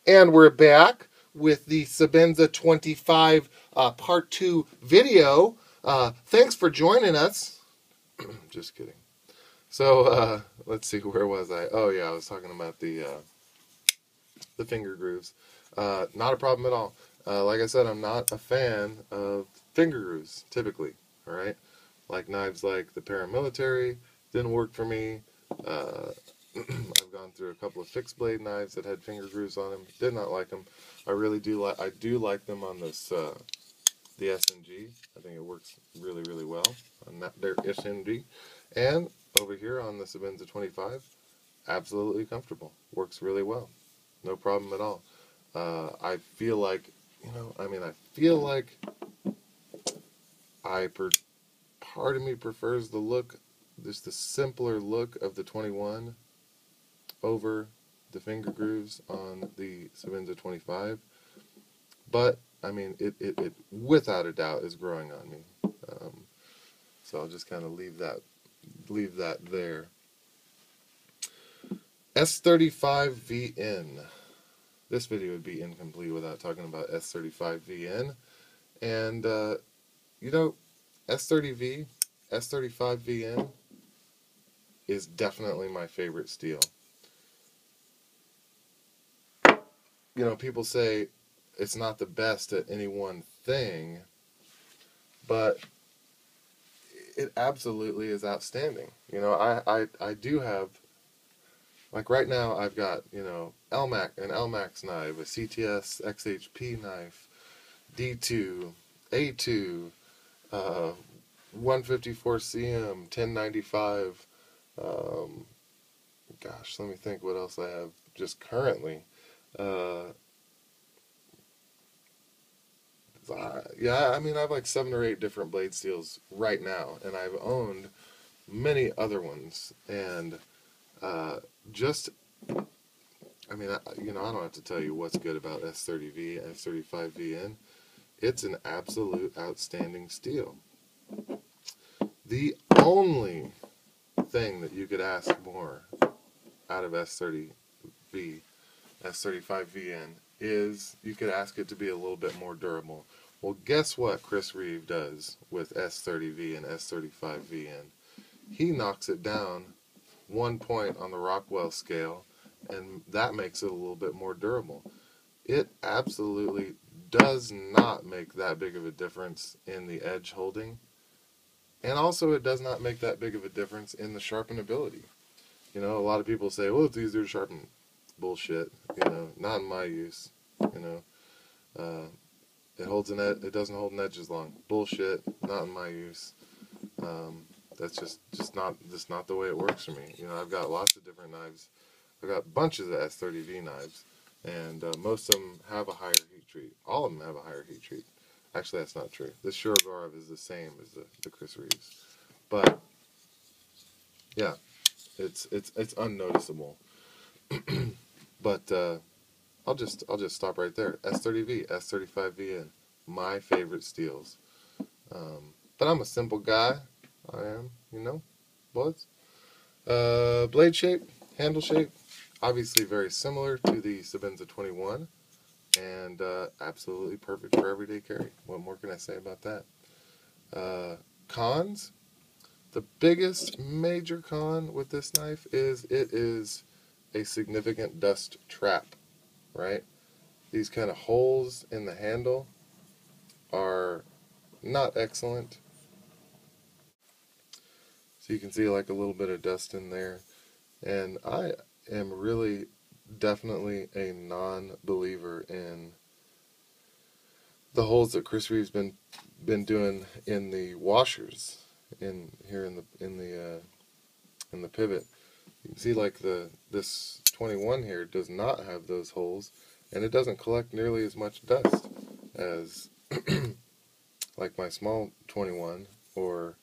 And we're back with the Sebenza 25 Part 2 video. Thanks for joining us. Just kidding. So, let's see, where was I? Oh, yeah, I was talking about the finger grooves. Not a problem at all. Like I said, I'm not a fan of finger grooves, typically, all right? Like knives like the paramilitary, didn't work for me. I've gone through a couple of fixed blade knives that had finger grooves on them. Did not like them. I do like them on this the SMG. I think it works really, really well on their SMG. And over here on the Sebenza 25, absolutely comfortable. Works really well. No problem at all. I feel like, part of me prefers the look, just the simpler look of the 21 over the finger grooves on the Sebenza 25. But, I mean, it without a doubt is growing on me. So I'll just kind of leave that there. S35VN. This video would be incomplete without talking about S35VN. And, S35VN is definitely my favorite steel. People say it's not the best at any one thing, but it absolutely is outstanding. I do have, like right now, I've got, an LMAX knife, a CTS XHP knife, D2, A2, 154 CM, 1095. Gosh, let me think what else I have just currently. I have like 7 or 8 different blade steels right now, and I've owned many other ones, and I don't have to tell you what's good about S30V, S35VN. It's an absolute outstanding steel. The only thing that you could ask more out of S30V, S35VN, is you could ask it to be a little bit more durable. Well, guess what Chris Reeve does with S30V and S35VN? He knocks it down 1 point on the Rockwell scale, and that makes it a little bit more durable. It absolutely does not make that big of a difference in the edge holding, and also it does not make that big of a difference in the sharpenability. A lot of people say, well, it's easier to sharpen. Bullshit. Not in my use. It doesn't hold an edge as long. Bullshit. Not in my use. That's just not the way it works for me. I've got lots of different knives. I've got bunches of S30V knives, and most of them have a higher heat treat. All of them have a higher heat treat. Actually, that's not true. This Shurogorov is the same as the Chris Reeves, but yeah, it's unnoticeable. But I'll just stop right there. S30V, S35VN, my favorite steels. But I'm a simple guy. I am, bullets. Blade shape, handle shape, obviously very similar to the Sebenza 21, and absolutely perfect for everyday carry. What more can I say about that? Cons. The biggest major con with this knife is it is a significant dust trap, right? These kind of holes in the handle are not excellent. So you can see like a little bit of dust in there. And I am really definitely a non-believer in the holes that Chris Reeve's been doing in the washers in the pivot. You can see like this 21 here does not have those holes, and it doesn't collect nearly as much dust as like my small 21 or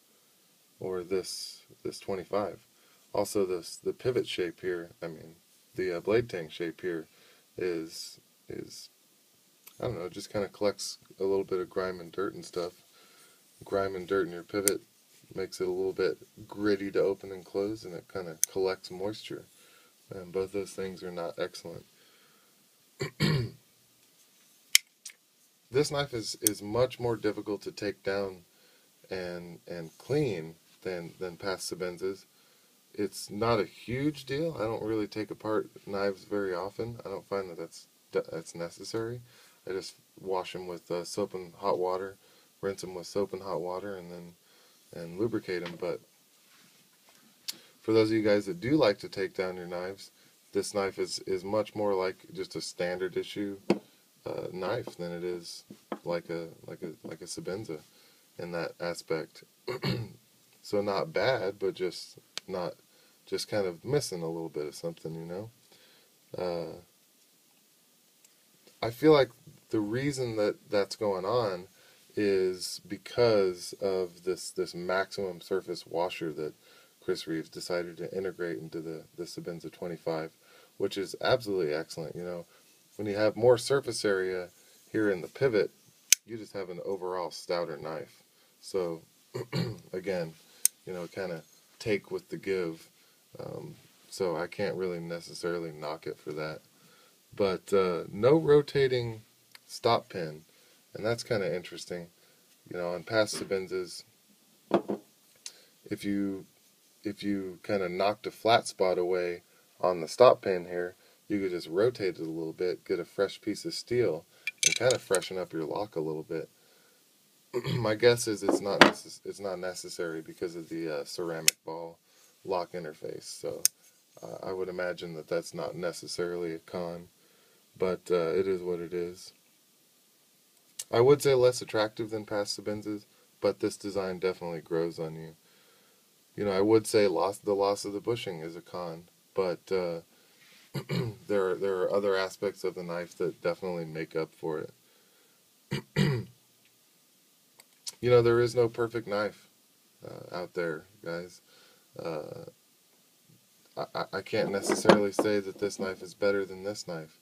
this 25. Also, the pivot shape here, the blade tang shape here is I don't know, just kind of collects a little bit of grime and dirt and stuff. Grime and dirt in your pivot makes it a little bit gritty to open and close, and it kind of collects moisture. And both those things are not excellent. This knife is much more difficult to take down and clean than past Sebenzas. It's not a huge deal. I don't really take apart knives very often. I don't find that that's necessary. I just wash them with soap and hot water, rinse them with soap and hot water, and lubricate them. But for those of you guys that do like to take down your knives, this knife is much more like just a standard issue knife than it is like a Sebenza in that aspect. So not bad, but just kind of missing a little bit of something, you know. I feel like the reason that that's going on is because of this maximum surface washer that Chris Reeves decided to integrate into the Sebenza 25, which is absolutely excellent. You know, when you have more surface area here in the pivot, you just have an overall stouter knife. So again, you know, kind of take with the give. So I can't really necessarily knock it for that. But no rotating stop pin, and that's kind of interesting. You know, on past Sebenzas, if you kind of knocked a flat spot away on the stop pin here, you could just rotate it a little bit, get a fresh piece of steel, and kind of freshen up your lock a little bit. My guess is it's not necessary because of the ceramic ball lock interface. So I would imagine that that's not necessarily a con, but it is what it is. I would say less attractive than past Sebenzas, but this design definitely grows on you. You know, I would say the loss of the bushing is a con, but there are other aspects of the knife that definitely make up for it. You know, there is no perfect knife out there, guys. I can't necessarily say that this knife is better than this knife,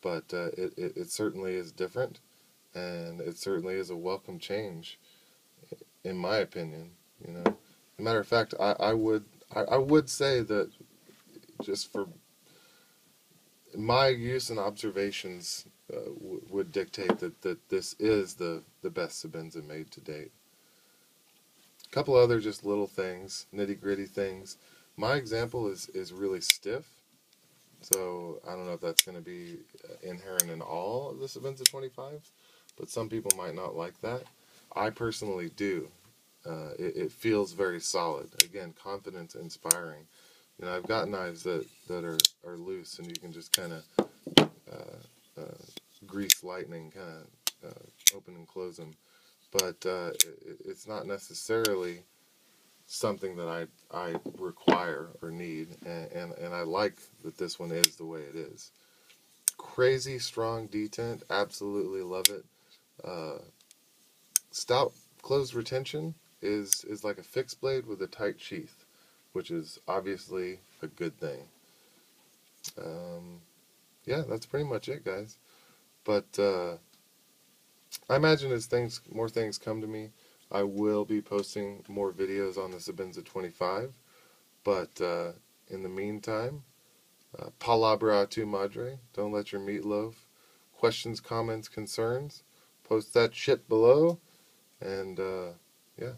but it certainly is different, and it certainly is a welcome change, in my opinion. You know, as a matter of fact, I would say that just for my use and observations would dictate that this is the best Sebenza made to date. A couple other just little things, nitty gritty things. My example is really stiff, so I don't know if that's going to be inherent in all of the Sebenza 25s, but some people might not like that. I personally do. It feels very solid. Again, confidence inspiring. You know, I've got knives that are loose, and you can just kind of grease lightning, kind of open and close them. But it's not necessarily something that I require or need, and I like that this one is the way it is. Crazy strong detent, absolutely love it. Stout closed retention is like a fixed blade with a tight sheath, which is obviously a good thing. Yeah, that's pretty much it, guys. But I imagine as more things come to me, I will be posting more videos on the Sebenza 25. But in the meantime, palabra a tu madre. Don't let your meatloaf. Questions, comments, concerns, post that shit below. And yeah.